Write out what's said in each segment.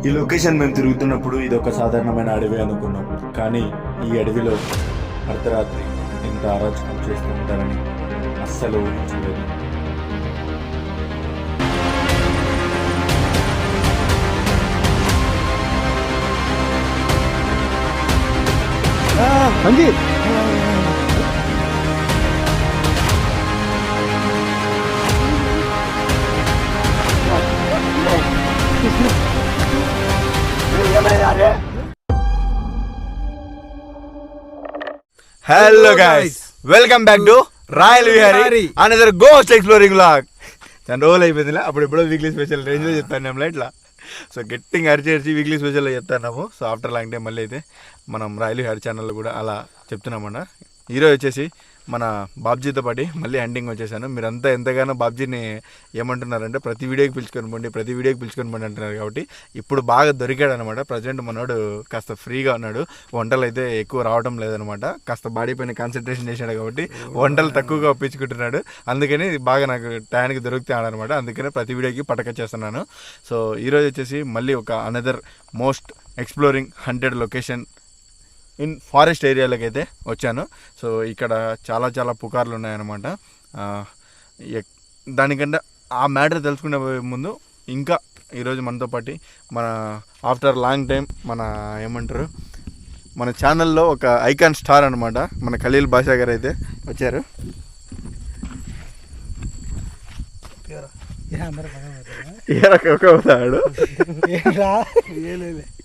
ఈ లొకేషన్ మేము తిరుగుతున్నప్పుడు ఇది ఒక సాధారణమైన అడవి అనుకున్నాం, కానీ ఈ అడవిలో అర్ధరాత్రి ఇంత అరాచకం చేస్తూ ఉంటారని అస్సలు ఊహించలేదు. Hello guys, welcome back to royal Vihari another ghost exploring vlog. చాలా రోజులు అయిపోయింది, అప్పుడు ఎప్పుడో వీక్లీ స్పెషల్ రేంజ్లో చెప్తాను ఇట్లా. సో గట్టిగా అరిచి వీక్లీ స్పెషల్లో చెప్తాము. సో ఆఫ్టర్ లాంగ్ టైం మళ్ళీ అయితే మనం రాయల్ విహారీ ఛానల్లో కూడా అలా చెప్తున్నామన్న. ఈరోజు వచ్చేసి మన బాబ్జీతో పాటు మళ్ళీ హంటింగ్ వచ్చేసాను. మీరంతా ఎంతగానో బాబ్జీని ఏమంటున్నారంటే ప్రతి వీడియోకి పిలుచుకొని పోండి అంటున్నారు. కాబట్టి ఇప్పుడు బాగా దొరికాడు అనమాట. ప్రజెంట్ మనోడు కాస్త ఫ్రీగా ఉన్నాడు, వంటలు అయితే ఎక్కువ రావడం లేదనమాట. కాస్త బాడీ పైన కాన్సన్ట్రేషన్ చేశాడు కాబట్టి వంటలు తక్కువగా ఒప్పించుకుంటున్నాడు. అందుకని బాగా నాకు టైంకి దొరికితే ఆడనమాట. అందుకనే ప్రతి వీడియోకి పటకొచ్చేస్తున్నాను. సో ఈరోజు వచ్చేసి మళ్ళీ ఒక another most exploring haunted location in forest ఏరియాలోకి అయితే వచ్చాను. సో ఇక్కడ చాలా చాలా పుకార్లు ఉన్నాయన్నమాట. దానికంటే ఆ మ్యాటర్ తెలుసుకునే ముందు ఇంకా ఈరోజు మనతో పాటు మన ఆఫ్టర్ లాంగ్ టైం మన ఛానల్లో ఒక ఐకాన్ స్టార్ అనమాట, మన ఖలీల్ బాషా గారు అయితే వచ్చారు.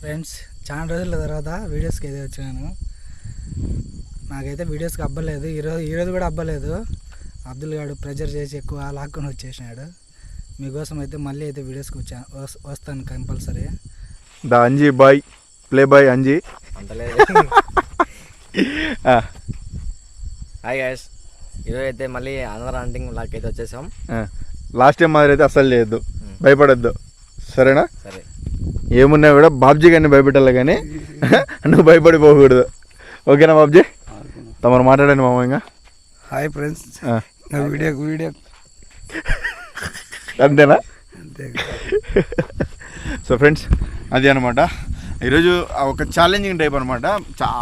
ఫ్రెండ్స్, చాలా రోజుల తర్వాత వీడియోస్కి అయితే వచ్చినాను. నాకైతే వీడియోస్కి అవ్వలేదు, ఈరోజు కూడా అవ్వలేదు. అబ్దుల్ గారు ప్రెజర్ చేసి ఎక్కువ లాక్కొని వచ్చేసినాడు. మీకోసం అయితే మళ్ళీ అయితే వీడియోస్కి వస్తాను compulsory. The Anji boy, play boy Anji. Hi guys, ఈరోజు అయితే మళ్ళీ అనదర్ హంటింగ్ లాక్ అయితే వచ్చేసాం. లాస్ట్ టైం మాదిరి అయితే అస్సలు చేయొద్దు, భయపడొద్దు, సరేనా? సరే, ఏమున్నా కూడా బాబ్జీ గారిని భయపెట్టాలి, కానీ నువ్వు భయపడిపోకూడదు. ఓకేనా బాబ్జీ? తమరు మాట్లాడండి మామ. ఇంకా హాయ్ ఫ్రెండ్స్, వీడియో అంతేనా? సో ఫ్రెండ్స్, అది అనమాట ఈరోజు ఒక ఛాలెంజింగ్ టైప్ అనమాట.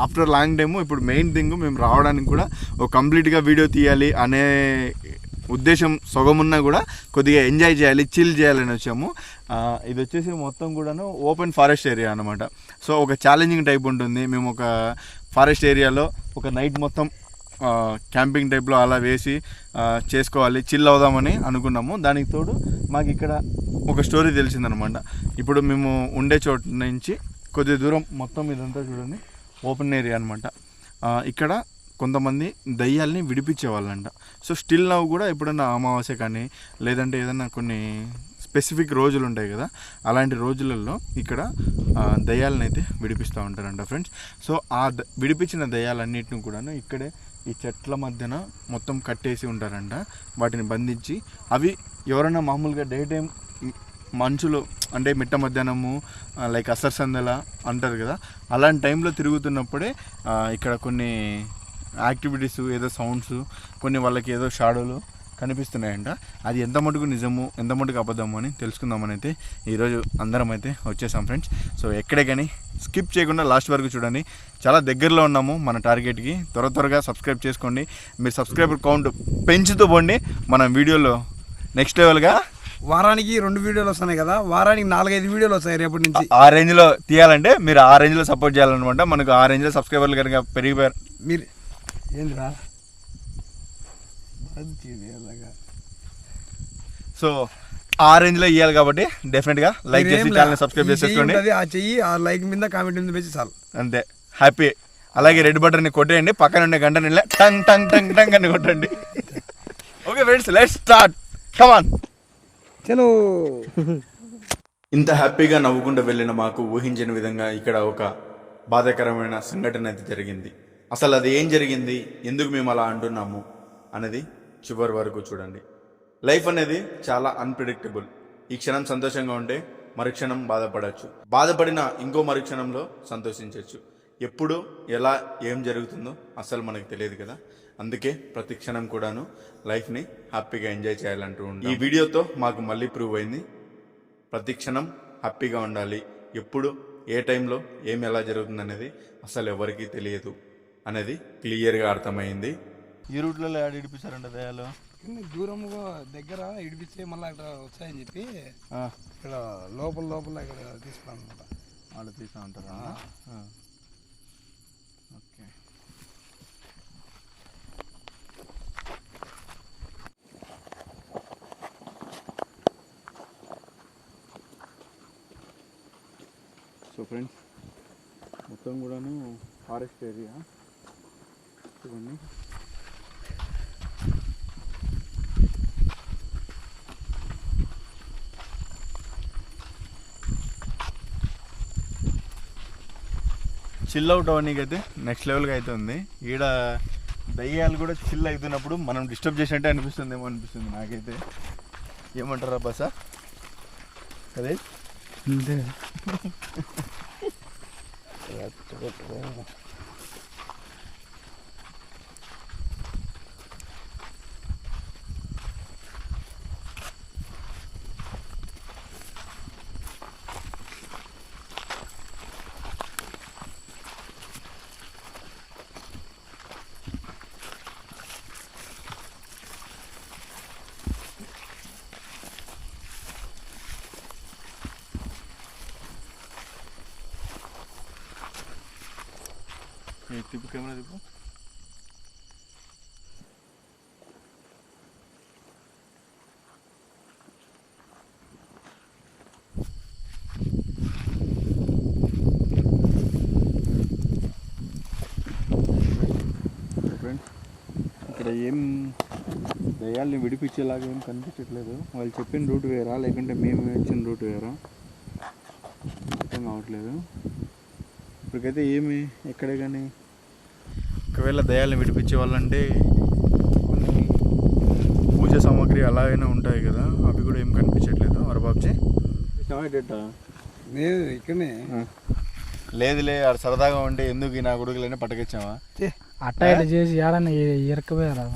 ఆఫ్టర్ లాంగ్ టైము ఇప్పుడు మెయిన్ థింగ్ మేము రావడానికి కూడా ఒక కంప్లీట్గా వీడియో తీయాలి అనే ఉద్దేశం సొగమున్నా కూడా కొద్దిగా ఎంజాయ్ చేయాలి, చిల్ చేయాలని వచ్చాము. ఇది వచ్చేసి మొత్తం కూడాను ఓపెన్ ఫారెస్ట్ ఏరియా అనమాట. సో ఒక ఛాలెంజింగ్ టైప్ ఉంటుంది. మేము ఒక ఫారెస్ట్ ఏరియాలో ఒక నైట్ మొత్తం క్యాంపింగ్ టైప్లో అలా వేసి చేసుకోవాలి, చిల్ అవుదామని అనుకున్నాము. దానికి తోడు మాకు ఇక్కడ ఒక స్టోరీ తెలిసిందనమాట. ఇప్పుడు మేము ఉండే చోటు నుంచి కొద్ది దూరం మొత్తం ఇదంతా చూడండి ఓపెన్ ఏరియా అనమాట. ఇక్కడ కొంతమంది దయ్యాల్ని విడిపించేవాళ్ళంట. సో స్టిల్ నవ్వు కూడా ఎప్పుడన్నా అమావాస్య కానీ లేదంటే ఏదన్నా కొన్ని స్పెసిఫిక్ రోజులు ఉంటాయి కదా, అలాంటి రోజులలో ఇక్కడ దయ్యాలను అయితే విడిపిస్తూ ఉంటారంట ఫ్రెండ్స్. సో ఆ విడిపించిన దయ్యాలన్నిటిని కూడాను ఇక్కడే ఈ చెట్ల మధ్యన మొత్తం కట్టేసి ఉంటారంట. వాటిని బంధించి అవి ఎవరైనా మామూలుగా డే టైం మనుషులు అంటే మిట్ట మధ్యాహ్నము లైక్ అసర్సందల అంటారు కదా, అలాంటి టైంలో తిరుగుతున్నప్పుడే ఇక్కడ కొన్ని యాక్టివిటీస్, ఏదో సౌండ్స్, కొన్ని వాళ్ళకి ఏదో షాడోలు కనిపిస్తున్నాయంట. అది ఎంత మటుకు నిజము ఎంత మటుకు అబద్ధము అని తెలుసుకుందామని అయితే ఈరోజు అందరం అయితే వచ్చేసాం ఫ్రెండ్స్. సో ఎక్కడే కానీ స్కిప్ చేయకుండా లాస్ట్ వరకు చూడండి. చాలా దగ్గరలో ఉన్నాము మన టార్గెట్కి. త్వరగా సబ్స్క్రైబ్ చేసుకోండి. మీరు సబ్స్క్రైబర్ కౌంట్ పెంచుతూ పోండి. మన వీడియోలో నెక్స్ట్ లెవెల్గా వారానికి 2 వీడియోలు వస్తున్నాయి కదా, వారానికి 4-5 వీడియోలు వస్తాయి రేపటి నుంచి. ఆ రేంజ్లో తీయాలంటే మీరు ఆ రేంజ్లో సపోర్ట్ చేయాలన్నమాట. మనకు ఆ రేంజ్లో సబ్స్క్రైబర్లు కనుక పెరిగిపోయారు. మీరు ఏంద్రా సో ఆ రేంజ్లో ఇవ్వాలి కాబట్టి డెఫినెట్గా లైక్ చేసి ఛానల్ సబ్స్క్రైబ్ చేసేసుకోండి. ఆ చెయ్యి ఆ లైక్ మీద కామెంట్ మీద పెట్టి చాలు, అంతే, హ్యాపీ. అలాగే రెడ్ బటన్ని కొట్టేయండి, పక్కన ఉండే గంటని టంగ్ టంగ్ టంగ్ టంగ్ అని కొట్టండి. Okay friends, let's start, come on. చలో. ఇంత హ్యాపీగా నవ్వుకుంటూ వెళ్ళిన మాకు ఊహించని విధంగా ఇక్కడ ఒక బాధాకరమైన సంఘటన అయితే జరిగింది. అసలు అది ఏం జరిగింది, ఎందుకు మేము అలా అంటున్నాము అనేది చివరి వరకు చూడండి. లైఫ్ అనేది చాలా అన్ప్రిడిక్టబుల్. ఈ క్షణం సంతోషంగా ఉంటే మరుక్షణం బాధపడవచ్చు, బాధపడిన ఇంకో మరుక్షణంలో సంతోషించవచ్చు. ఎప్పుడు ఎలా ఏం జరుగుతుందో అసలు మనకు తెలియదు కదా. అందుకే ప్రతి క్షణం కూడాను లైఫ్ని హ్యాపీగా ఎంజాయ్ చేయాలంటూ ఉంటాం. ఈ వీడియోతో మాకు మళ్ళీ ప్రూవ్ అయింది, ప్రతి క్షణం హ్యాపీగా ఉండాలి. ఎప్పుడు ఏ టైంలో ఏం ఎలా జరుగుతుంది అనేది అసలు ఎవరికీ తెలియదు అనేది క్లియర్గా అర్థమైంది. ఈ రూట్లలో యాడ్ ఇడిపించారంట దయాలు. దూరంగా దగ్గర ఇడిపించి మళ్ళీ అక్కడ వచ్చాయని చెప్పి ఇక్కడ లోపల ఇక్కడ తీసుకున్నాను అనమాట. వాళ్ళు తీసా ఉంటారా? ఓకే. సో ఫ్రెండ్స్, మొత్తం కూడాను ఫారెస్ట్ ఏరియా చూడండి. చిల్ అవుట్ అవ్వనీకి అయితే నెక్స్ట్ లెవెల్గా అయితే ఉంది. ఈడ దయ్యాలు కూడా చిల్ అవుతున్నప్పుడు మనం డిస్టర్బ్ చేసినట్టే అనిపిస్తుంది ఏమో అనిపిస్తుంది నాకైతే. ఏమంటారా బసా? అదే అంతే. తిప్పు, కెమెరా తిప్పు. ఫ్రెండ్స్, ఇక్కడ ఏం దయ్యాల్ని విడిపించేలాగా ఏం కనిపించట్లేదు. వాళ్ళు చెప్పిన రూట్ వేరా లేకుంటే మేము వచ్చిన రూట్ వేరా అర్థం కావట్లేదు. ఇప్పటికైతే ఏమి ఎక్కడే కానీ ఒకవేళ దయాల్ని విడిపించే వాళ్ళంటే కొన్ని పూజ సామాగ్రి అలాగైనా ఉంటాయి కదా, అవి కూడా ఏం కనిపించట్లేదు. మరి బాబ్జీ లేదు ఇక్కడనే లేదులే, ఆడ సరదాగా ఉంటే ఎందుకు నా కొడుకులైనా పట్టకొచ్చావా? అట్ట ఇట్లా చేసి ఏడన్నా ఇరకపోయారా?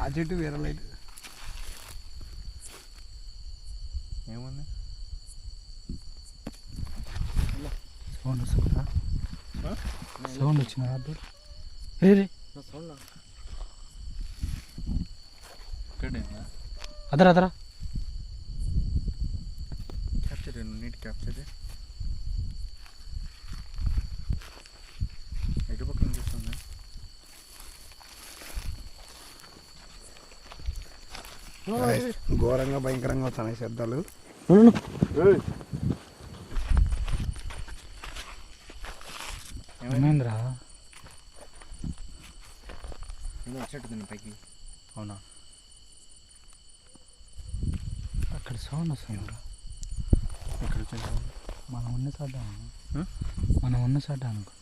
ఆ చెట్టు వేరే లైట్ ఏముంది? సౌండ్ వస్తుందా? సౌండ్ వచ్చిన అదరా అదరా క్యాప్చర్ నీట్ క్యాప్చర్. ఎటు పక్కన చూస్తుంది? ఘోరంగా భయంకరంగా వస్తున్నాయి శబ్దాలు. ఏమైందిరా? వచ్చినట్టుంది పైకి. అవునా? అక్కడ సౌండ్ వస్తుందిరా. ఎక్కడ వచ్చింది సౌండ్? మనం ఉన్న చడ్డ అనుకుంటా.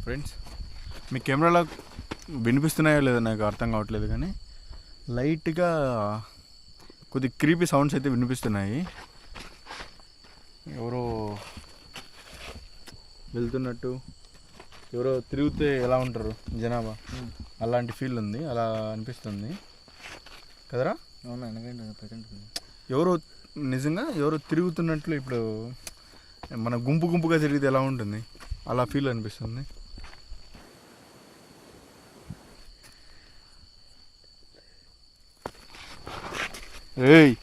ఫ్రెండ్స్, మీ కెమెరాలో వినిపిస్తున్నాయో లేదో నాకు అర్థం కావట్లేదు, కానీ లైట్గా కొద్ది క్రీపీ సౌండ్స్ అయితే వినిపిస్తున్నాయి. ఎవరో వెళ్తున్నట్టు, ఎవరో తిరిగితే ఎలా ఉంటారు జనాభా, అలాంటి ఫీల్ ఉంది, అలా అనిపిస్తుంది కదరా? అవునా? ఎందుకంటే ప్రజెంట్ ఎవరో నిజంగా ఎవరో తిరుగుతున్నట్లు. ఇప్పుడు మన గుంపుగా తిరిగితే ఎలా ఉంటుంది అలా ఫీల్ అనిపిస్తుంది. ఏయ్,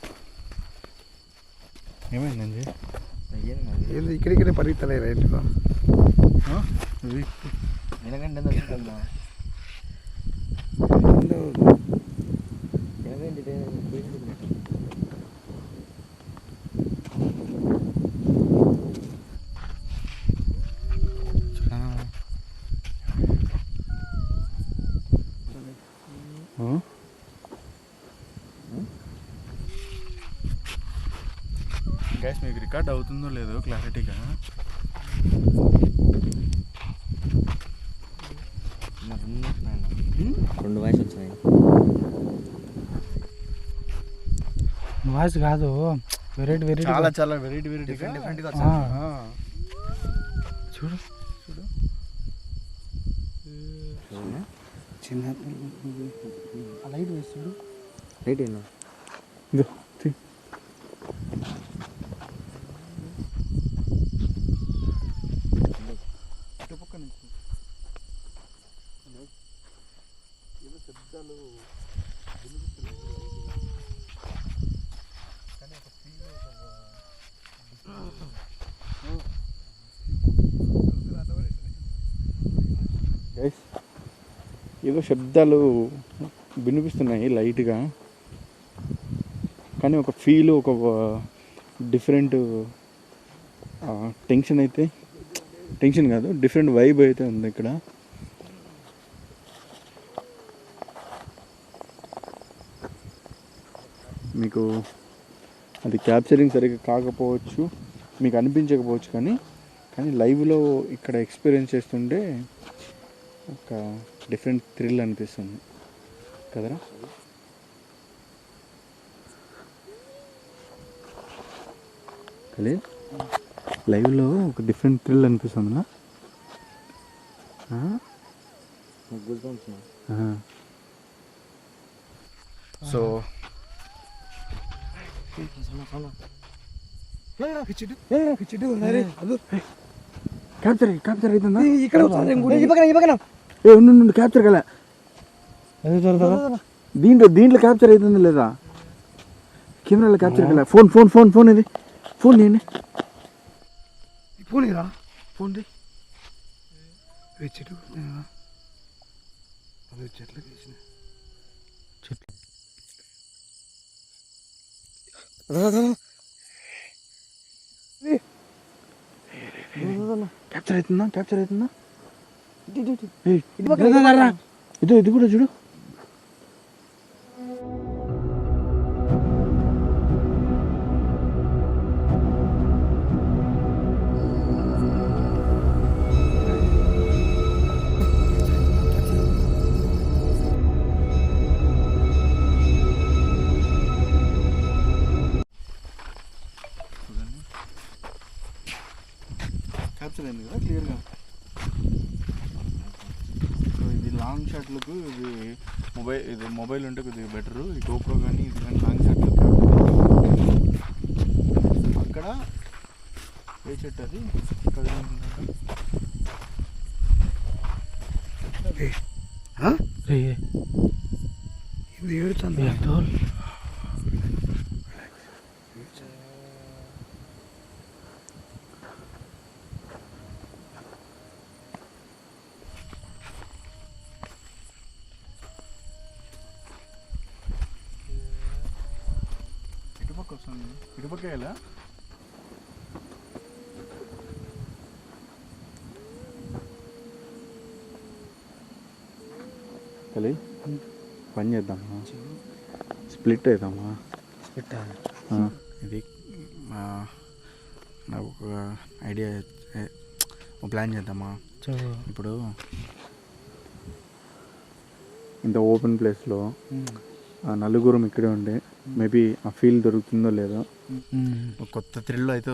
ఏమైందండి? ఏంది ఇక్కడిక్కడే పరిగెత్తలే రైట్గా? ఎందుకంటే గైస్, మీకు రికార్డ్ అవుతుందో లేదో క్లారిటీగా. రెండు వాయిస్ వచ్చినాయి. వాయిస్ కాదు, వెరైటీ చాలా చాలా వెరైటీ డిఫరెంట్గా చూడు చిన్న లైట్ వేస్తాడు. రైట్ అయినా ఏదో శబ్దాలు వినిపిస్తున్నాయి లైట్గా, కానీ ఒక ఫీల్, ఒక డిఫరెంట్ టెన్షన్ కాదు, డిఫరెంట్ వైబ్ అయితే ఉంది ఇక్కడ. మీకు అది క్యాప్చరింగ్ సరిగ్గా కాకపోవచ్చు, మీకు అనిపించకపోవచ్చు, కానీ లైవ్లో ఇక్కడ ఎక్స్పీరియన్స్ చేస్తుంటే ఒక డిఫరెంట్ థ్రిల్ అనిపిస్తుంది కదరా. లైవ్లో ఒక డిఫరెంట్ థ్రిల్ అనిపిస్తుందినా. సో క్యాప్చర్ అవుతుందా? క్యాప్చర్ కల దీంట్లో క్యాప్చర్ అవుతుంది లేదా? కెమెరాలో క్యాప్చర్ కల. ఫోన్ ఇది ఫోన్ చేయండి. ఫోన్ ఇరా, ఫోన్ చెట్టు చెట్లు క్యాప్చర్ అవుతుందా? ఇది కూడా చూడు. క్యాప్చర్ అయింది కదా క్లియర్గా. సో ఇది లాంగ్ షాట్లకు ఇది మొబైల్ ఉంటే కొద్దిగా బెటరు. ఈ గోప్రో కానీ ఇది కానీ లాంగ్ షాట్లకు అక్కడ ఏ చెట్టు అది ఇది ఏడుతుంది. ఇటుపక్క ఎలా కలి పని చేద్దామా? స్ప్లిట్ అవుదామా? ఇది నాకు ఒక ఐడియా, ప్లాన్ చేద్దామా? ఇప్పుడు ఇంత ఓపెన్ ప్లేస్లో నలుగురం ఇక్కడే ఉండే మేబీ ఆ ఫీల్ దొరుకుతుందో లేదో, ఒక కొత్త థ్రిల్ అయితే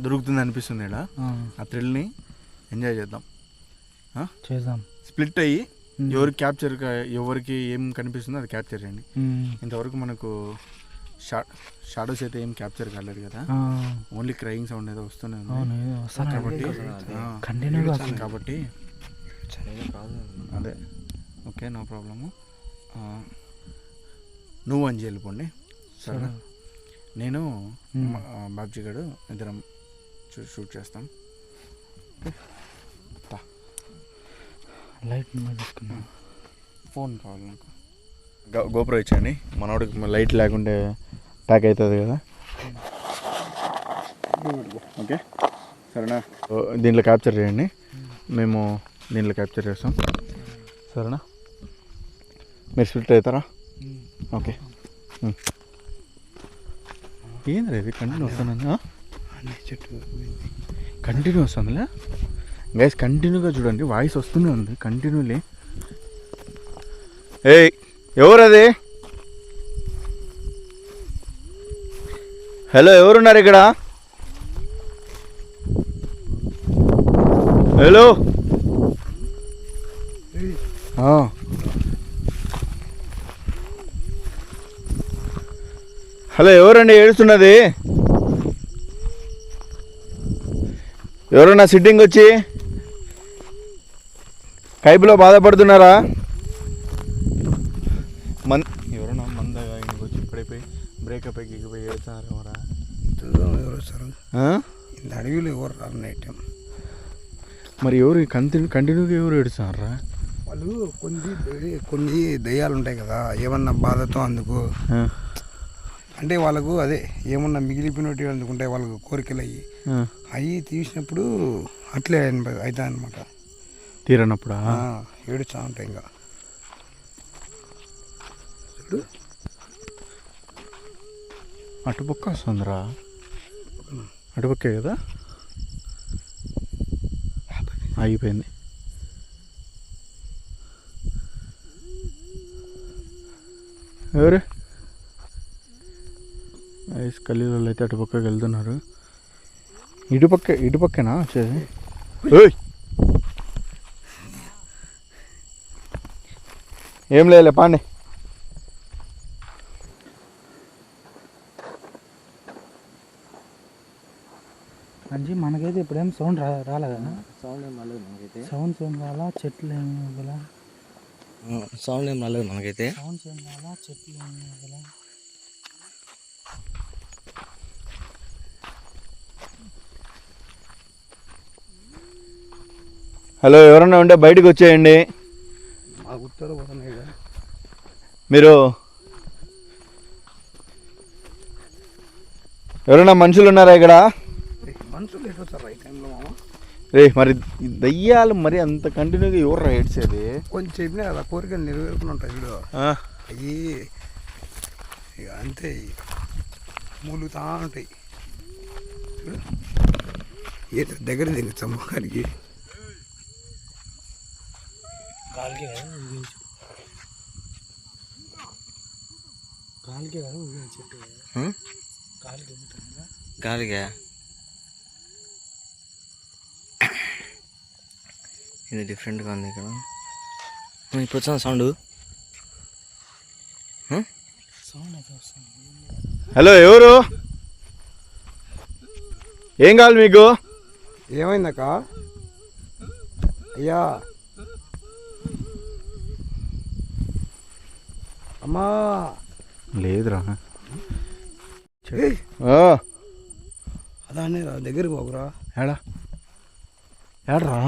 దొరుకుతుంది అనిపిస్తుంది ఇక్కడ. ఆ థ్రిల్ని ఎంజాయ్ చేద్దాం. స్ప్లిట్ అయ్యి ఎవరికి ఏం కనిపిస్తుందో అది క్యాప్చర్ చేయండి. ఇంతవరకు మనకు షాడోస్ అయితే ఏం క్యాప్చర్ కాలేదు కదా, ఓన్లీ క్రైయింగ్ సౌండ్ ఏదో వస్తూనే ఉంది కాబట్టి అదే ఓకే, నో ప్రాబ్లము. నువ్వు అని వెళ్ళిపోండి సరేనా, నేను బాబ్జీ గారు ఇద్దరం షూట్ చేస్తాం. లైట్ తీసుకున్నా, ఫోన్ కావాలి నాకు. గోప్రో ఇచ్చండి, మనోడికి లైట్ లేకుంటే ప్యాక్ అవుతుంది కదా. ఓకే సరేనా, దీంట్లో క్యాప్చర్ చేయండి, మేము దీంట్లో క్యాప్చర్ చేస్తాం సరేనా. మీరు స్ప్లిట్ అవుతారా? ఓకే ఏంది ఇది కంటిన్యూ వస్తుందా? అన్ని చెట్టు కంటిన్యూ వస్తుందిలే గైస్, కంటిన్యూగా చూడండి, వాయిస్ వస్తూనే ఉంది కంటిన్యూలీ. ఏయ్ ఎవరది? హలో ఎవరున్నారు ఇక్కడ? హలో హలో ఎవరండి ఏడుస్తున్నది? ఎవరన్నా సిట్టింగ్ వచ్చి కైపులో బాధపడుతున్నారా? ఎవరన్నా మందగా ఇంటికి వచ్చి ఇప్పుడైపోయి బ్రేకప్ ఎక్కిపోయి ఏడుతున్నారా? ఎవరు వస్తారు? ఇంత అడవిలో ఎవరు రారు నైట్ టైం. మరి ఎవరు కంటిన్యూగా ఎవరు ఏడుస్తున్నారా? వాళ్ళు కొన్ని దయ్యాలు ఉంటాయి కదా, ఏమన్నా బాధతో అందుకు అంటే వాళ్ళకు అదే ఏమన్నా మిగిలిపోయినట్టు అందుకుంటే వాళ్ళకు కోరికలు అవి తీసినప్పుడు అట్లే అవుతాయి అనమాట. తీరనప్పుడా ఏడుచా ఉంటాయి. ఇంకా చూడు అటుపక్క వస్తుందిరా, అటుపక్కే కదా ఆగిపోయింది. ఎవరు కల్లీలో అయితే అటుపక్కకి వెళ్తున్నారు. ఇటుపక్కేనా వచ్చేది? ఏం లేదులే పాండి. అంజీ మనకైతే ఇప్పుడేం సౌండ్ రాలేదా? సౌండ్ ఏం రాలేదు మనకైతే. సౌండ్స్ ఏం రాలా, చెట్లు ఏమి ఇవ్వలా. సౌండ్ ఏం రాలేదు మనకైతే. సౌండ్స్ ఏం రాలా, చెట్లు ఏమి ఇవ్వలా. హలో ఎవరన్నా ఉంటే బయటకు వచ్చేయండి. మీరు ఎవరైనా మనుషులు ఉన్నారా ఇక్కడ? మనుషులు ఎటు వస్తారు ఈ టైంలో మామ? రే మరి దయ్యాలు మరి అంత కంటిన్యూగా ఎవరు ఏడ్చేది? కొంచెం చెప్పినా కదా కోరికలు నెరవేరుకుని ఉంటాయి వీడు. అవి ఇక అంతే మూలుగుతా ఉంటాయి. ఏదో దగ్గర దిగచ్చు అమ్మగారికి. కాలికే కదా చెట్టు గాలిగా ఇది డిఫరెంట్గా ఉంది ఇక్కడ. ఇప్పుడు వచ్చిన సౌండ్ అయితే వస్తుంది. హలో ఎవరు? ఏం కావాలి మీకు? ఏమైందక్క? అయ్యా అమ్మా లేదురా. అదానే రా, దగ్గరికి పోకురా. ఏడరా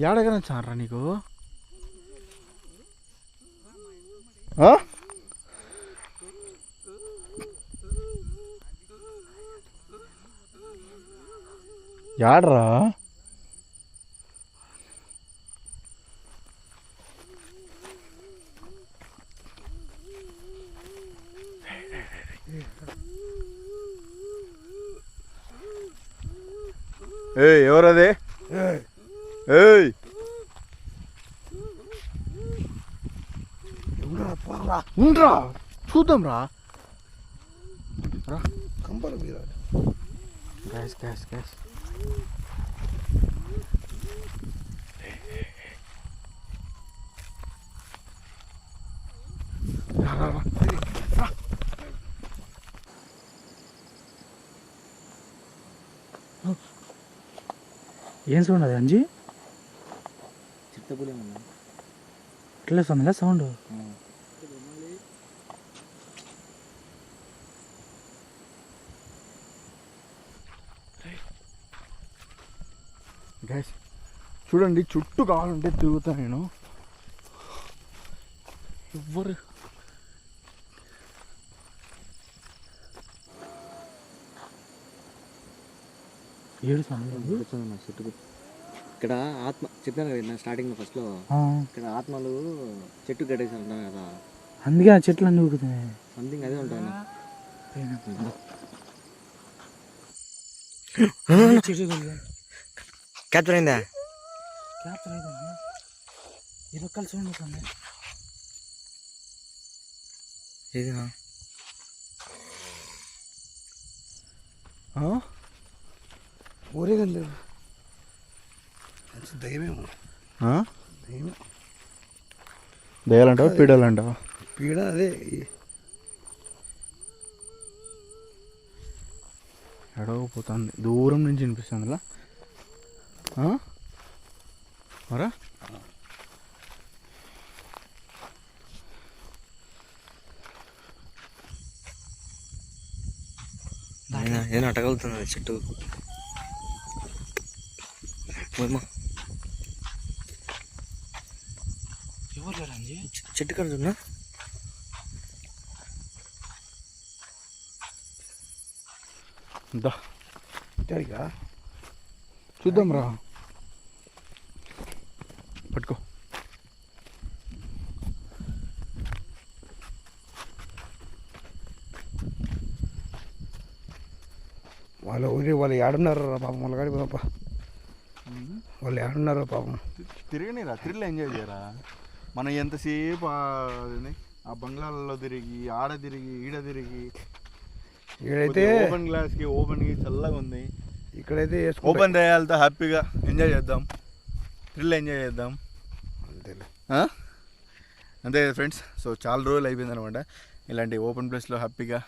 ఏడగానే చారా నీకు? ఏడరా? ఏయ్ ఎవరది? ఏయ్ ఉండరా చూద్దాం రా. కంపలు మీద గ్యాస్ గ్యాస్ గ్యాస్ ఏం సౌండ్ అది అంజీ? చిత్తపులి ఏమన్నా ఇట్లా వస్తుందిగా సౌండ్. గ్యాస్ చూడండి, చుట్టూ కావాలంటే తిరుగుతా నేను. ఎవ్వరు ఏడు సౌండ్ చెట్టుకు ఇక్కడ ఆత్మ చెప్పాను కదా స్టార్టింగ్ ఫస్ట్లో. ఇక్కడ ఆత్మలు చెట్టు కట్టేసి అంటున్నాను కదా, అందుకే ఆ చెట్లు అన్నీ ఊగుతున్నాయి. సంథింగ్ అదే ఉంటాను. క్యాప్చర్ అయిందా? క్యాప్చర్ అయిందండి. ఈ రొక్కలు చూడండి సార్. ఏదినా ఊరేగండి. దయ్యమేమో. దయాలంటావా పీడాలంటావా? పీడ అదే. ఎడవపోతుంది, దూరం నుంచి వినిపిస్తుంది అలా. మరా ఏదో అటగలుగుతుంది చెట్టు. ఎవరు లేరండి చెట్టు కాడ చూడనా? చూద్దాం రా, పట్టుకో. వాళ్ళు ఏడున్నారు పాపం, వాళ్ళ కాడికి పోదాం. వాళ్ళు ఏడున్నారు పాపం. తిరగనిరా, తిరిగి ఎంజాయ్ చేయరా. మనం ఎంతసేపు ఆ బంగ్లాలలో తిరిగి, ఆడ తిరిగి, ఈడ తిరిగి, ఇక్కడైతే ఓపెన్ గ్లాస్కి ఓపెన్కి చల్లగా ఉంది. ఇక్కడైతే ఓపెన్ దయాలతో హ్యాపీగా ఎంజాయ్ చేద్దాం, థ్రిల్ ఎంజాయ్ చేద్దాం. అంతే కదా ఫ్రెండ్స్. సో చాలా రోజులు అయిపోయింది అనమాట ఇలాంటి ఓపెన్ ప్లేస్లో హ్యాపీగా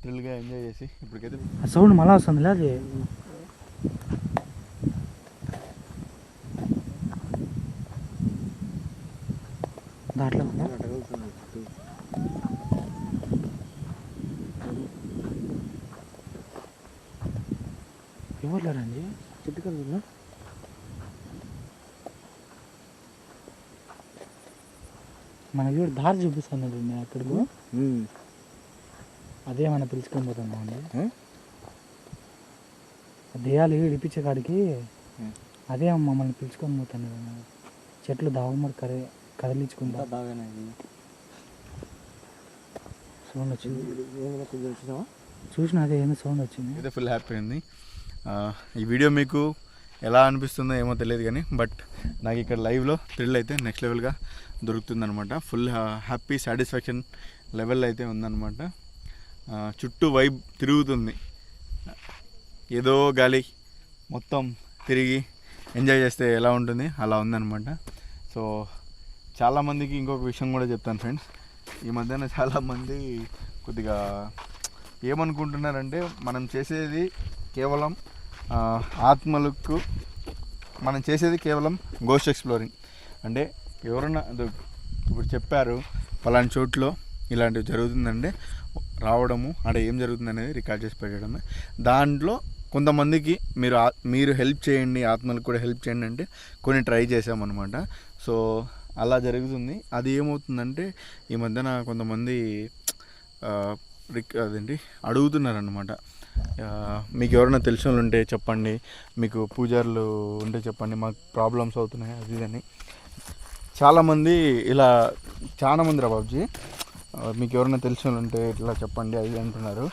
థ్రిల్గా ఎంజాయ్ చేసి. ఇప్పటికైతే సౌండ్ మళ్ళా వస్తుంది. అది దాంట్లో అటగలుగుతుంది చెట్టు. ఎవరు లేరండి చెట్టు కాడ చూడనా? మనకి కూడా దారి చూపిస్తున్నది అక్కడికి. అదే మనం పిలుచుకొని పోతున్నాం అండి. దెయ్యాలు ఇడిపించే కాడికి అదే మమ్మల్ని పిలుచుకొని పోతున్నది. చెట్లు దావమరి కదిలించుకుంటా బాగానే సౌండ్ వచ్చింది. చూసినావా? చూసిన అదే ఏందో సౌండ్ వచ్చింది. అయితే ఫుల్ హ్యాపీ అయింది. ఈ వీడియో మీకు ఎలా అనిపిస్తుందో ఏమో తెలియదు కానీ, బట్ నాకు ఇక్కడ లైవ్లో థ్రిల్ అయితే నెక్స్ట్ లెవెల్గా దొరుకుతుందనమాట. ఫుల్ హ్యాపీ సాటిస్ఫాక్షన్ లెవెల్ అయితే ఉందన్నమాట. చుట్టూ వైబ్ తిరుగుతుంది, ఏదో గాలి మొత్తం తిరిగి ఎంజాయ్ చేస్తే ఎలా ఉంటుంది అలా ఉందన్నమాట. సో చాలామందికి ఇంకొక విషయం కూడా చెప్తాను ఫ్రెండ్స్. ఈ మధ్యన చాలామంది కొద్దిగా ఏమనుకుంటున్నారంటే, మనం చేసేది కేవలం ఆత్మలకు, మనం చేసేది కేవలం గోస్ట్ ఎక్స్ప్లోరింగ్. అంటే ఎవరన్నా ఇప్పుడు చెప్పారు పలానా చోట్లో ఇలాంటివి జరుగుతుందంటే రావడము, అక్కడ ఏం జరుగుతుంది అనేది రికార్డ్ చేసి పెట్టడమే. దాంట్లో కొంతమందికి మీరు హెల్ప్ చేయండి, ఆత్మలకు కూడా హెల్ప్ చేయండి అంటే కొన్ని ట్రై చేసామన్నమాట. సో అలా జరుగుతుంది. అది ఏమవుతుందంటే ఈ మధ్యన కొంతమంది అదేంటి అడుగుతున్నారనమాట, మీకు ఎవరైనా తెలిసిన వాళ్ళు ఉంటే చెప్పండి, మీకు పూజారులు ఉంటే చెప్పండి, మాకు ప్రాబ్లమ్స్ అవుతున్నాయి అది అని. చాలామంది ఇలా చాలామంది రా బాబుజీ, మీకు ఎవరైనా తెలిసిన వాళ్ళు ఉంటే ఇట్లా చెప్పండి అది అంటున్నారు.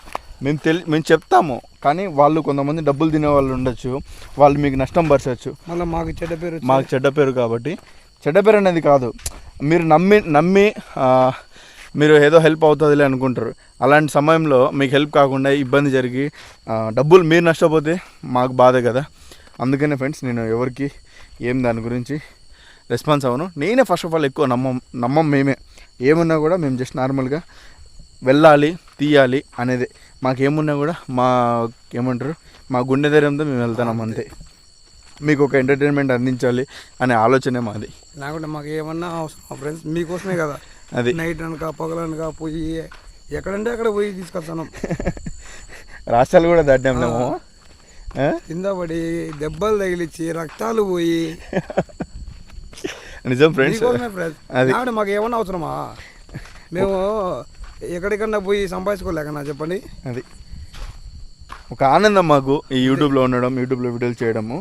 మేము చెప్తాము, కానీ వాళ్ళు కొంతమంది డబ్బులు తినే వాళ్ళు ఉండొచ్చు, వాళ్ళు మీకు నష్టం పరచవచ్చు. మళ్ళీ మాకు చెడ్డ పేరు కాబట్టి, చెడ్డ పేరు అనేది కాదు, మీరు నమ్మి మీరు ఏదో హెల్ప్ అవుతుందిలే అనుకుంటారు. అలాంటి సమయంలో మీకు హెల్ప్ కాకుండా ఇబ్బంది జరిగి డబ్బులు మీరు నష్టపోతే మాకు బాధే కదా. అందుకనే ఫ్రెండ్స్ నేను ఎవరికి దాని గురించి రెస్పాన్స్ అవ్వను. నేనే ఫస్ట్ ఆఫ్ ఆల్ ఎక్కువ నమ్మం మేమే. ఏమున్నా కూడా మేము జస్ట్ నార్మల్గా వెళ్ళాలి, తీయాలి అనేది, మాకేమున్నా కూడా మా గుండె ధైర్యంతో మేము వెళ్తున్నాం అంతే. మీకు ఒక ఎంటర్టైన్మెంట్ అందించాలి అనే ఆలోచనే మాది. లేకుంటే మాకు ఏమన్నా అవసరం ఫ్రెండ్స్, మీకోసమే కదా. అది నైట్ అనక పగలనక పోయి ఎక్కడంటే అక్కడ పోయి తీసుకొస్తాను. రాష్ట్రాలు కూడా దాటాము, కింద పడి దెబ్బలు తగిలిచ్చి రక్తాలు పోయి. నిజం ఫ్రెండ్స్, అది మాకు ఏమన్నా అవసరమా? మేము ఎక్కడికన్నా పోయి సంపాదించుకోలేకన్నా చెప్పండి. అది ఒక ఆనందం మాకు ఈ యూట్యూబ్లో ఉండడం, యూట్యూబ్లో వీడియోలు చేయడము.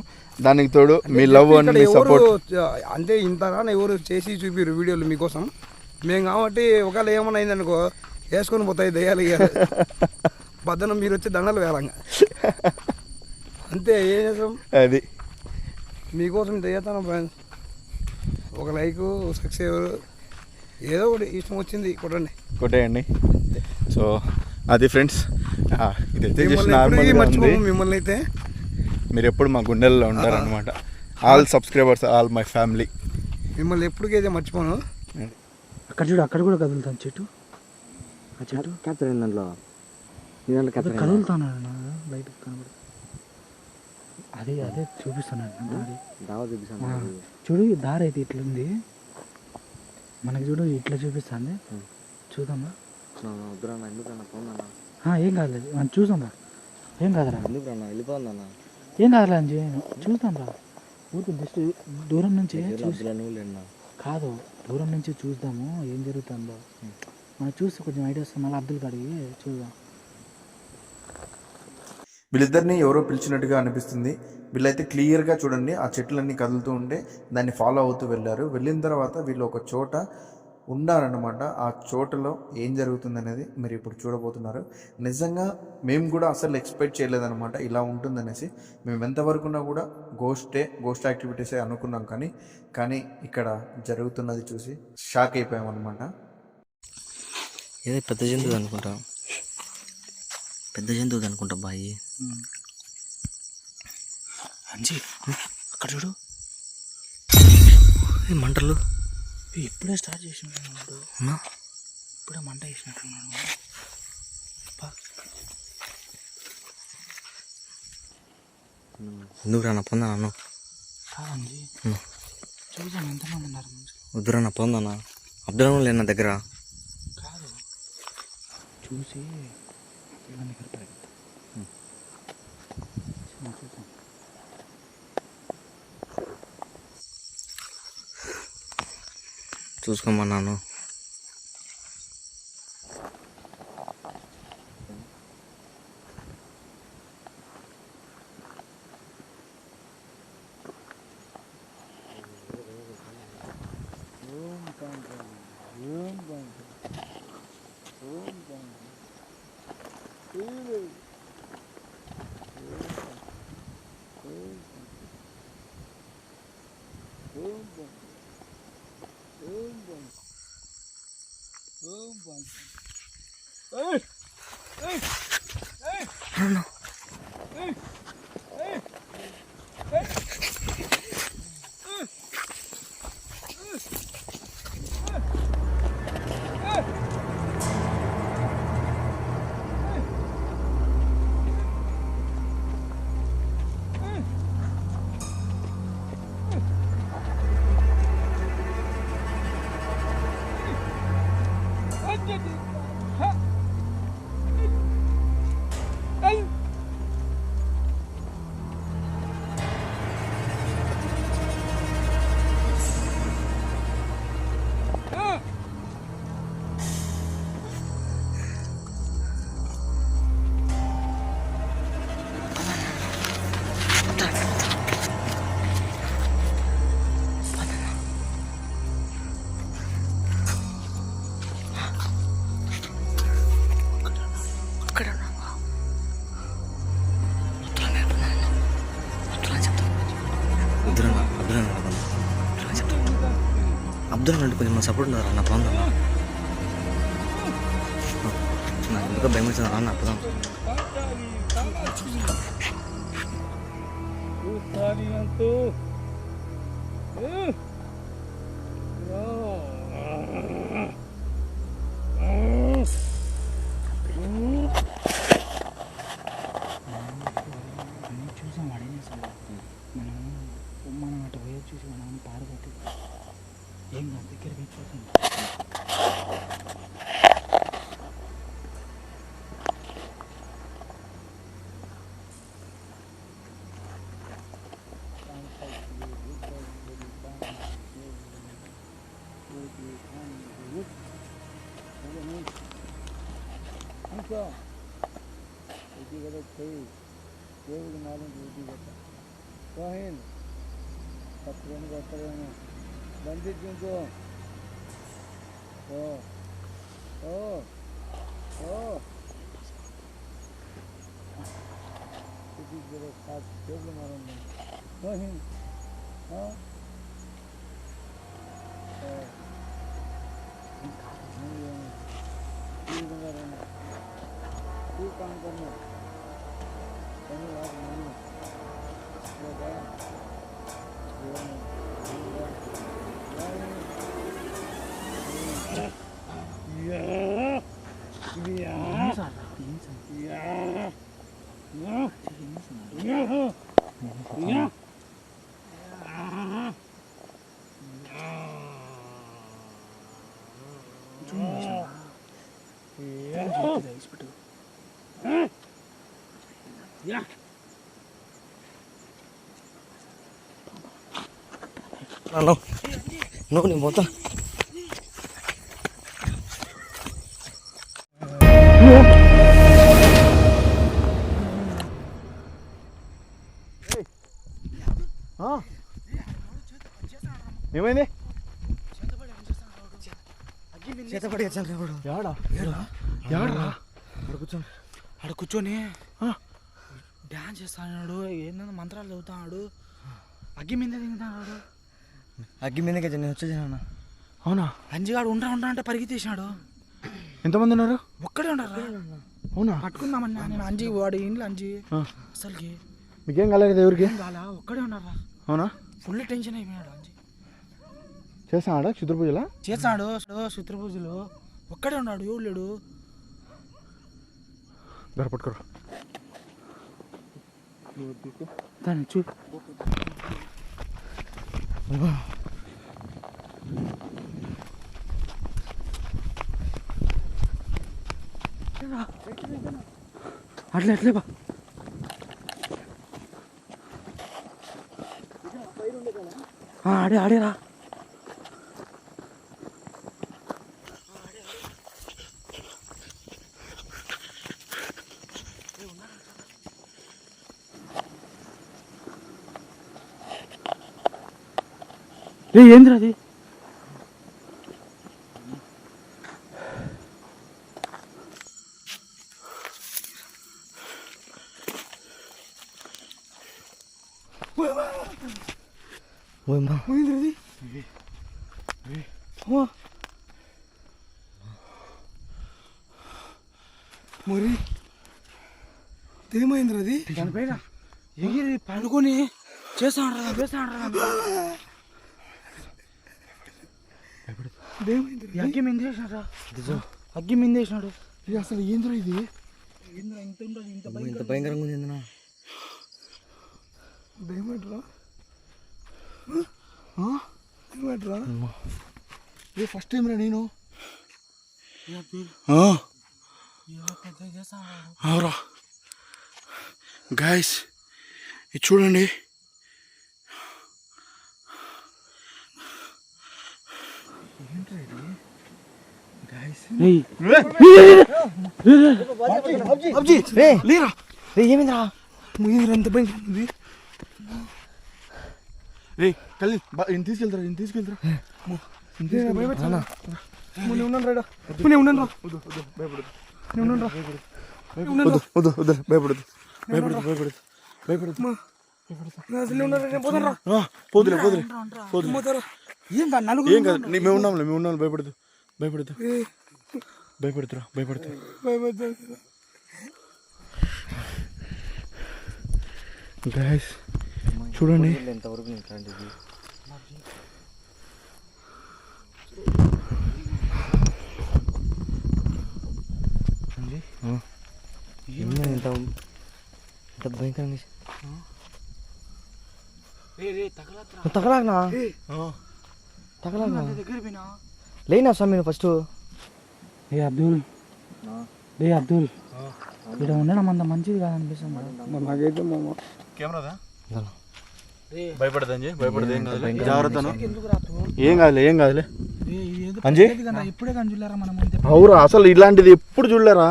దానికి తోడు మీ లవ్ అండ్ మీ సపోర్ట్. అంటే ఇంతగా ఎవరు చేసి చూపిరు వీడియోలు మీకోసం. మేము కాబట్టి ఒకవేళ ఏమన్నా అయిందనుకో వేసుకొని పోతాయి దయ్యాలు. బద్దనం మీరు వచ్చి దండలు వేలంగా అంతే. ఏం చేస్తాం, అది మీకోసం ఇంత చేస్తాను ఫ్రెండ్స్. ఒక లైక్ సక్సెస్ ఏదో ఒకటి ఇష్టం వచ్చింది కొట్టేయండి. సో అది ఫ్రెండ్స్, ఇదైతే జస్ట్ మిమ్మల్ని నార్మల్గా ఉంది. మర్చిపోము మిమ్మల్ని అయితే. మీరు ఎప్పుడు మా గుండెల్లో ఉంటారనమాట. All subscribers, all my family. మిమ్మల్ని ఎప్పటికైతే మర్చిపోను. అక్కడ చూడు, అక్కడ కూడా కదులుతాను చెట్టు. ఆ చెట్టు క్యాప్చర్ అయింది దాంట్లో. నీ దాంట్లో క్యాప్చర్ అయిందా? కదులుతాను బయటకు కనబడు. అదే అదే చూపిస్తున్నాను దారి. దావా చూపిస్తాను. చూడు ఈ దారి అయితే ఇట్లుంది మనకి, చూడు ఇట్లా చూపిస్తుంది. చూద్దామా? వద్దురన్నా, ఎందుకన్నా పోందన్నా. ఏం కాదులేదు, మనం చూద్దాం రా. ఏం కాదురా, ఎందుకన్నా వెళ్ళిపోందన్నా. ఏం కాదురా అని చూద్దాం రా. ఊరికి జస్ట్ దూరం నుంచి నువ్వు లేనా కాదు, దూరం నుంచి చూద్దాము ఏం జరుగుతుందో. మనం చూసి కొంచెం ఐడియా వస్తాం, మళ్ళీ అబ్దుల్ కాడికి చూద్దాం. వీళ్ళిద్దరిని ఎవరో పిలిచినట్టుగా అనిపిస్తుంది. వీళ్ళైతే క్లియర్గా చూడండి, ఆ చెట్లన్నీ కదులుతూ ఉంటే దాన్ని ఫాలో అవుతూ వెళ్ళారు. వెళ్ళిన తర్వాత వీళ్ళు ఒక చోట ఉన్నారన్నమాట. ఆ చోటలో ఏం జరుగుతుంది అనేది మీరు ఇప్పుడు చూడబోతున్నారు. నిజంగా మేము కూడా అసలు ఎక్స్పెక్ట్ చేయలేదన్నమాట ఇలా ఉంటుందనేసి. మేము ఎంతవరకున్నా కూడా గోస్ట్ యాక్టివిటీసే అనుకున్నాం, కానీ ఇక్కడ జరుగుతున్నది చూసి షాక్ అయిపోయామన్నమాట. ఏదో పెద్ద జంతువు అనుకుంటా, బాయి అంజీ అక్కడ చూడు, మంటలు ఇప్పుడే స్టార్ట్ చేసినట్టున్నాడు. ఇప్పుడే మంట వేసినట్టున్నాడు. ఎందుకు రాన్న పొందా నన్ను? కాదంజీ చూసాను ఎంతమంది ఉన్నారు. వద్దురన్నా పొందన్నా. అబ్దుల్ లేనా దగ్గర? కాదు, చూసి పిల్లల్ని ఇక్కడ చూసాం. చూసుకోమన్నాను. అబ్దుల్ అంటే కొంచెం మా సపోర్ట్ ఉన్నారా అన్న? పోందన్నా, నాకు ఎందుకో భయం వచ్చిందా అన్న? అప్పుదాం. చూసాం వాడేం చేస్తాం. మనం అటు పోయి చూసి మనం పారబట్టి ఏం కాదు, దగ్గరికి చూసాం. దేవుడు నాలుగు డ్యూటీ పెట్టా సోహిన్ పత్రం కొత్తలేము బంధించు. ఓ ఓ ఓ నువ్వు నేను పోతా. ఏమైంది? చేతపడి వచ్చాను. ఆడ కూర్చొని డ్యాన్స్ చేస్తాడు, ఏంటంటే మంత్రాలు చదువుతాడు, అగ్గి మీద దిగుతాడు. అగ్గి మీదకి నేను వచ్చేసాను. అవునా? అంజిగాడు ఉంటా అంటే పరిగెత్తేసాడు. ఎంతమంది ఉన్నారు? ఒక్కడే ఉండరా? అవునా? పట్టుకుందామన్నా నేను అంజి, వాడు ఇంట్లో అంజి. అసలుకి మీకేం కాలేదు ఎవరికి? కాలా, ఒక్కడే ఉండరా? అవునా? ఫుల్ టెన్షన్ అయిపోయాడు అంజి. చేస్తాడా క్షుద్ర పూజలా? చేస్తాడు శుత్ర పూజలు. ఒక్కడే ఉన్నాడు, ఎవరు లేడు. ధర పట్టుకోరు దాన్ని చూ. అట్లే అట్లే బా. ఆడేరా. ఏంద్రా అది? మరి ఏమైంది అది? దానిపైన ఎగిరి పడుకొని చేస్తాడు. అగ్గి మిందేసినారా? అగ్గి మిందేసినాడు. అసలు ఏంద్రా ఇది? ఇంత భయంకరంగా ఉంది. ఏమంటారా? ఫస్ట్ టైం రా నేను. అవురా గాయస్, ఇది చూడండి. ఏమైందిరా? ఎంత భయంకరంది. రే కల్లి తీసుకెళ్తారా? ఉన్నాను రా. భయపడదు. ఏం కాదు, నలుగురు ఏం కాదు, మేము ఉన్నాంలే. భయపడుతురా. గాయస్ చూడండి. ఎంతవరకు ఇట్లాంటిది ఎంత భయంకరంగా తగలాగనా లేనా స్వామి ఫస్ట్. అబ్దుల్ ఇక్కడ ఉండడం అంత మంచిది కాదనిపిస్తుంది. నాకైతే కెమెరాదా భయపడదు ఏం కాదు, జాగ్రత్తను. ఏం కాదులే అంజీ. ఇప్పుడే కానీ చూడారా మనం? అవురా, అసలు ఇలాంటిది ఎప్పుడు చూడలేరా?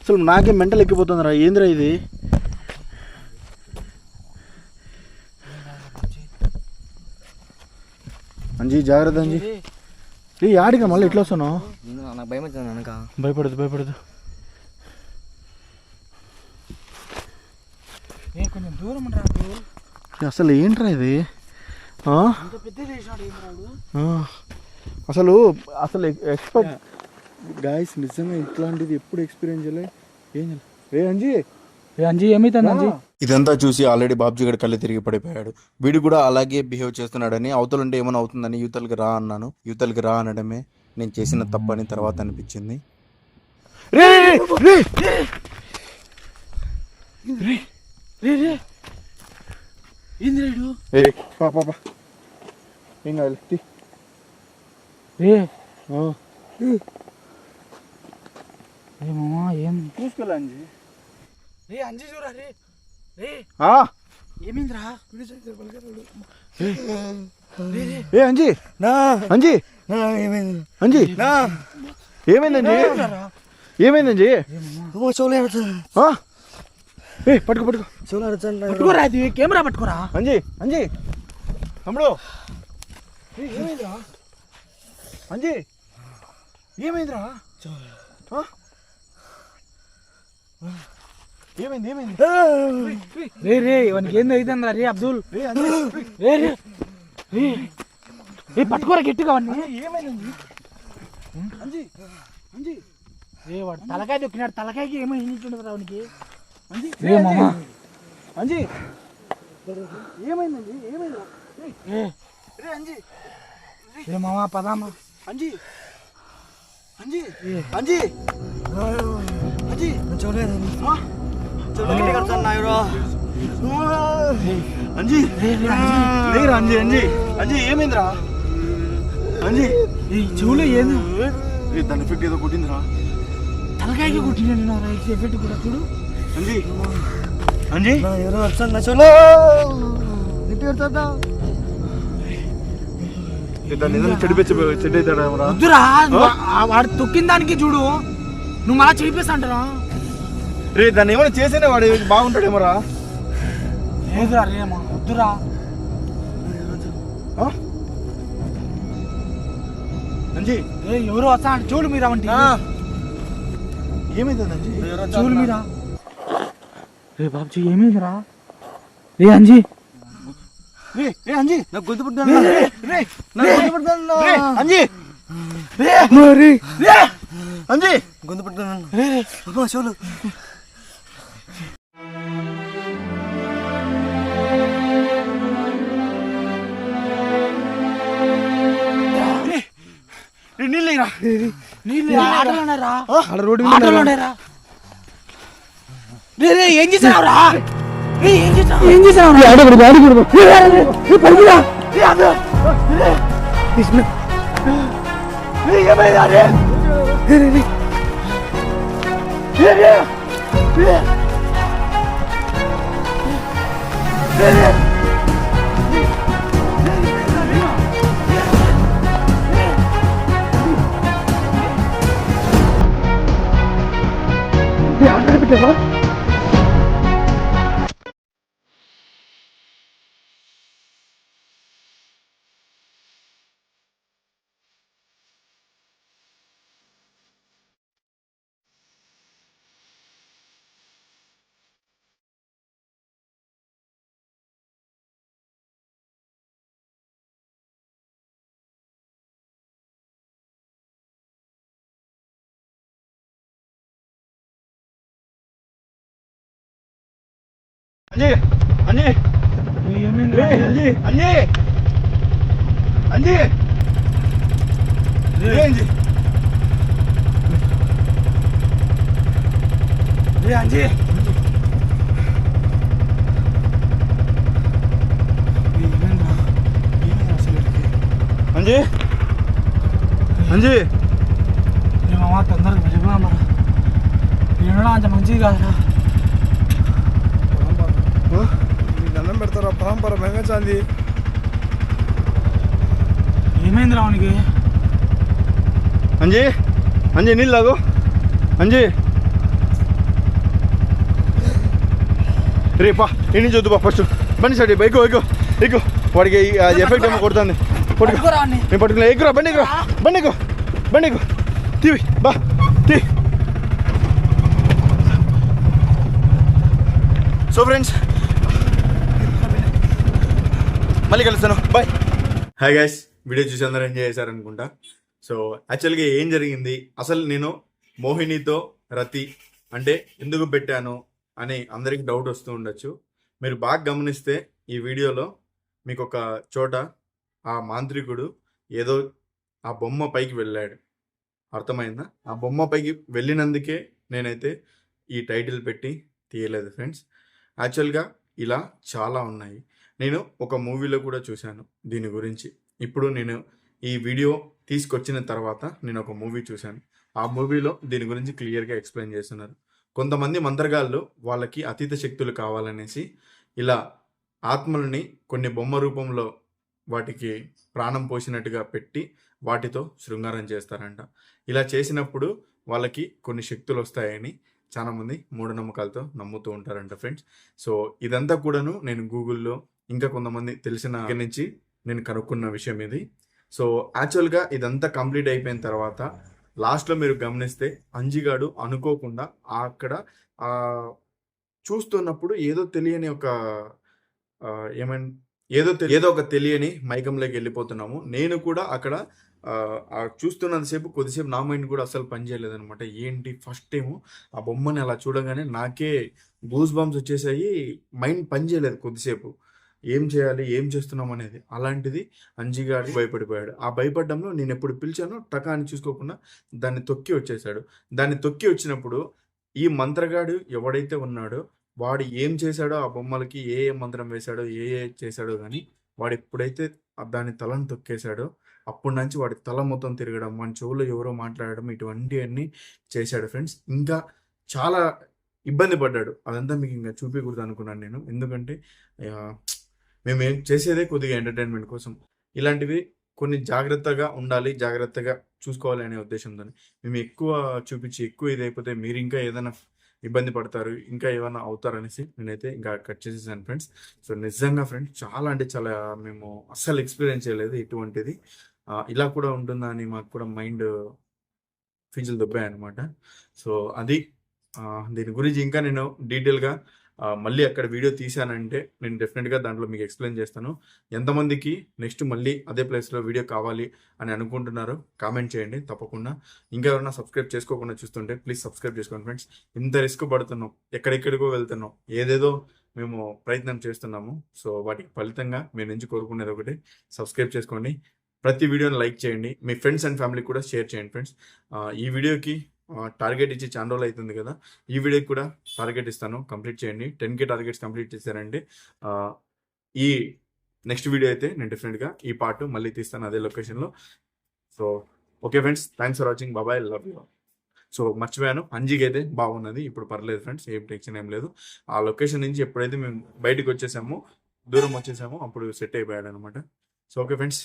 అసలు నాకే మెంటల్ ఎక్కిపోతుందిరా. ఏందిరా ఇది? అంజీ జాగ్రత్త అంజీ. ఏ ఆడిగా మళ్ళీ ఎట్లా వస్తున్నావు? నాకు భయం అవుతుంది అనక. భయపడదు. కొంచెం దూరం ఉండరా అసలు ఏంట్రా ఇది ఆ? అంత పెద్ద చేసినాడు ఏం రాడు. ఆ. అసలు అసలు ఎక్స్పెక్ట్ గాయస్ నిజంగా ఇట్లాంటిది ఎప్పుడు ఎక్స్పీరియన్స్ చేయలే. ఏం చేయలే రే అంజీ అంజీ ఏమైతుంది అంజీ? ఇదంతా చూసి ఆల్రెడీ బాబ్జీ గడు కళ్ళు తిరిగి పడిపోయాడు. వీడు కూడా అలాగే బిహేవ్ చేస్తున్నాడని, అవతలుంటే ఏమైనా అవుతుందని యువతలకి రా అన్నాను. యువతలకి రా అనడమే నేను చేసిన తప్పని తర్వాత అనిపించింది. రే రే రే రే రే రే ఏంది రేడు? ఏ పా పా పా. ఏం కావాలి తీ. రే ఆ. రే మామా ఏం చూసుకోలే అంజీ. రే అంజీ చూరా రే రే ఆ. ఏమైందిరా? ఏ అంజీ అంజీ అంజీ ఏమైందంజీ? ఏమైందంజీ? ఆ? ఏ పట్టుకో పట్టుకో పట్టుకోరా అది కెమెరా పట్టుకోరా. అంజీ అంజీ తమ్ముడు ఏమైందిరా? అంజీ ఏమైందిరా? ఆ? ఏమైంది ఏమైంది? రే రే ఇవన్నీ ఏందో అవుతుందిరా రే అబ్దుల్. రే అంజీ రే రే రే రే పట్టుకోరా గట్టిగా అవన్నీ. ఏమైందండి? అంజీ అంజీ రే వాడు తలకాయ దొక్కినాడు. తలకాయకి ఏమో ఇంటుండదు రావునికి. అంజీ రే మామా అంజీ ఏమైందండి? ఏమైందిరా? రే రే అంజీ రే మామా పదామా. అంజీ అంజీ అంజీ అంజీ ఆ? అంజీ లేరా అంజీ అంజీ అంజీ ఏమైందిరా? అంజీ ఈ చెవులో ఏంది? దాని ఎఫెక్ట్ ఏదో కొట్టిందిరా. తలకాయకి కొట్టినాడు ఎఫెక్ట్ కూడా చూడు. అంజీ అంజీ దాన్ని ఏదైనా చెడు అవుతాడా? వద్దురా వాడు తొక్కిన దానికి చూడు నువ్వు మళ్ళా చెడిపేస్తా అంటారా? రే దాన్ని ఏమైనా చేసేనే వాడు బాగుంటాడేమోరా. లేదురా రే మా వద్దురా. ఆ? అంజీ ఏ ఎవరో వస్తా అంటే చూడు మీరా వంటి ఏమైంది అంజీ? చూడు మీరా. రే బాబుజీ ఏమైందిరా? రే అంజీ రే రే అంజీ నాకు గొంతు పుట్టాను. రే రే నాకు గొంతు పుట్టాను. రే అంజీ రే మరి రే అంజీ గొంతు పట్టుకున్నాను రే చెవులు. నీళ్ళరా నీళ్ళు ఆటలోనేరా ఆడ రోడ్డు ఆటలోనేరా. రే రే ఏం చేసావురా? ఏం చేసావు? ఏం చేసావు? ఏమైందా రే? అంజీ అంజీ ఏమైందిరా? అంజీ అంజీ అంజీ అంజీ రే అంజీ అంజీ అంజీ మామ తొందరగా వెళ్ళిపోదాం రా. ఏమన్నా అంత మంచిది కాదురా. దండం పెడతారా పరంపర మెంగచాంది. ఏమైంది రావునికి? అంజీ అంజీ నీళ్ళు తాగు అంజీ. రేపా ఎన్ని చూద్దు బా ఫస్ట్ బండి సైడ్ ఎక్కువ ఎక్కువ ఎక్కువ వాడికి అది ఎఫెక్ట్ ఏమో కొడుతుంది. పట్టుకోరా వాడిని. నేను పట్టుకున్నా ఎక్కురా బండి ఎక్కువ బండి ఎక్కువ బండి ఎక్కువ తీవి బా తీ. సో ఫ్రెండ్స్ మళ్ళీ కలుస్తాను, బాయ్. హాయ్ గైస్, వీడియో చూసి అందరూ ఎంజాయ్ చేశారనుకుంటా. సో యాక్చువల్గా ఏం జరిగింది, అసలు నేను మోహినితో రతి అంటే ఎందుకు పెట్టాను అని అందరికి డౌట్ వస్తూ ఉండొచ్చు. మీరు బాగా గమనిస్తే ఈ వీడియోలో మీకు ఒక చోట ఆ మాంత్రికుడు ఏదో ఆ బొమ్మ పైకి వెళ్ళాడు, అర్థమైందా? ఆ బొమ్మ పైకి వెళ్ళినందుకే నేనైతే ఈ టైటిల్ పెట్టి తీయలేదు ఫ్రెండ్స్. యాక్చువల్గా ఇలా చాలా ఉన్నాయి. నేను ఒక మూవీలో కూడా చూశాను దీని గురించి. ఇప్పుడు నేను ఈ వీడియో తీసుకొచ్చిన తర్వాత నేను ఒక మూవీ చూశాను. ఆ మూవీలో దీని గురించి క్లియర్గా ఎక్స్ప్లెయిన్ చేస్తున్నారు. కొంతమంది మంత్రగాళ్ళు వాళ్ళకి అతీత శక్తులు కావాలనేసి ఇలా ఆత్మలని కొన్ని బొమ్మ రూపంలో వాటికి ప్రాణం పోసినట్టుగా పెట్టి వాటితో శృంగారం చేస్తారంట. ఇలా చేసినప్పుడు వాళ్ళకి కొన్ని శక్తులు వస్తాయని చాలామంది మూఢనమ్మకాలతో నమ్ముతూ ఉంటారంట ఫ్రెండ్స్. సో ఇదంతా కూడాను నేను గూగుల్లో ఇంకా కొంతమంది తెలిసిన దగ్గర నుంచి నేను కనుక్కున్న విషయం ఇది. సో యాక్చువల్గా ఇదంతా కంప్లీట్ అయిపోయిన తర్వాత లాస్ట్లో మీరు గమనిస్తే అంజిగాడు అనుకోకుండా అక్కడ చూస్తున్నప్పుడు ఏదో తెలియని ఒక ఏదో ఒక తెలియని మైకంలోకి వెళ్ళిపోతున్నాము. నేను కూడా అక్కడ చూస్తున్నంతసేపు కొద్దిసేపు నా మైండ్ కూడా అసలు పనిచేయలేదు అనమాట. ఏంటి ఫస్ట్ టైము ఆ బొమ్మని అలా చూడగానే నాకే గూస్ బంప్స్ వచ్చేసాయి, మైండ్ పనిచేయలేదు కొద్దిసేపు. ఏం చేయాలి, ఏం చేస్తున్నాం అనేది. అలాంటిది అంజిగాడి భయపడిపోయాడు. ఆ భయపడడంలో నేను ఎప్పుడు పిలిచానో టకా అని చూసుకోకుండా దాన్ని తొక్కి వచ్చేసాడు. దాన్ని తొక్కి వచ్చినప్పుడు ఈ మంత్రగాడు ఎవడైతే ఉన్నాడో వాడు ఏం చేశాడో ఆ బొమ్మలకి ఏ మంత్రం వేశాడో ఏ చేశాడో కానీ వాడు ఎప్పుడైతే దాని తలను తొక్కేశాడో అప్పటి నుంచి వాడి తల మొత్తం తిరగడం, మన చెవులో ఎవరో మాట్లాడడం, ఇటువంటివన్నీ చేశాడు ఫ్రెండ్స్. ఇంకా చాలా ఇబ్బంది పడ్డాడు. అదంతా మీకు ఇంకా చూపించకూడదు అనుకున్నాను నేను. ఎందుకంటే మేము చేసేదే కొద్దిగా ఎంటర్టైన్మెంట్ కోసం. ఇలాంటివి కొన్ని జాగ్రత్తగా ఉండాలి, జాగ్రత్తగా చూసుకోవాలి అనే ఉద్దేశంతో మేము ఎక్కువ చూపించి ఎక్కువ ఇదైపోతే మీరు ఇంకా ఏదైనా ఇబ్బంది పడతారు, ఇంకా ఏమైనా అవుతారనేసి నేనైతే ఇంకా కట్ చేసేసాను ఫ్రెండ్స్. సో నిజంగా ఫ్రెండ్స్ చాలా అంటే చాలా మేము అస్సలు ఎక్స్పీరియన్స్ చేయలేదు ఇటువంటిది. ఇలా కూడా ఉంటుందా అని మాకు కూడా మైండ్ ఫీజులు దొబ్బాయి అనమాట. సో అది దీని గురించి ఇంకా నేను డీటెయిల్గా మళ్ళీ అక్కడ వీడియో తీసానంటే నేను డెఫినెట్గా దాంట్లో మీకు ఎక్స్ప్లెయిన్ చేస్తాను. ఎంతమందికి నెక్స్ట్ మళ్ళీ అదే ప్లేస్లో వీడియో కావాలి అని అనుకుంటున్నారో కామెంట్ చేయండి తప్పకుండా. ఇంకా ఎవరైనా సబ్స్క్రైబ్ చేసుకోకుండా చూస్తుంటే ప్లీజ్ సబ్స్క్రైబ్ చేసుకోండి ఫ్రెండ్స్. ఇంత రిస్క్ పడుతున్నాం, ఎక్కడెక్కడికో వెళ్తున్నాం, ఏదేదో మేము ప్రయత్నం చేస్తున్నాము. సో వాటికి ఫలితంగా మీ నుంచి కోరుకునేది ఒకటి, సబ్స్క్రైబ్ చేసుకోండి. ప్రతి వీడియోని లైక్ చేయండి, మీ ఫ్రెండ్స్ అండ్ ఫ్యామిలీకి కూడా షేర్ చేయండి ఫ్రెండ్స్. ఈ వీడియోకి టార్గెట్ ఇచ్చి చాలా రోజులు అవుతుంది కదా, ఈ వీడియోకి కూడా టార్గెట్ ఇస్తాను, కంప్లీట్ చేయండి. 10K టార్గెట్స్ కంప్లీట్ చేశారంటే ఈ నెక్స్ట్ వీడియో అయితే నేను డెఫినెట్గా ఈ పార్ట్ మళ్ళీ తీస్తాను అదే లొకేషన్లో. So okay friends, thanks for watching, బాబాయ్, లవ్ యూ. సో మర్చిపోయాను, అంజికి అయితే బాగున్నది, ఇప్పుడు పర్లేదు ఫ్రెండ్స్, ఏం టెన్షన్ ఏం లేదు. ఆ లొకేషన్ నుంచి ఎప్పుడైతే మేము బయటకు వచ్చేసామో, దూరం వచ్చేసామో అప్పుడు సెట్ అయిపోయాడు అనమాట. So okay friends.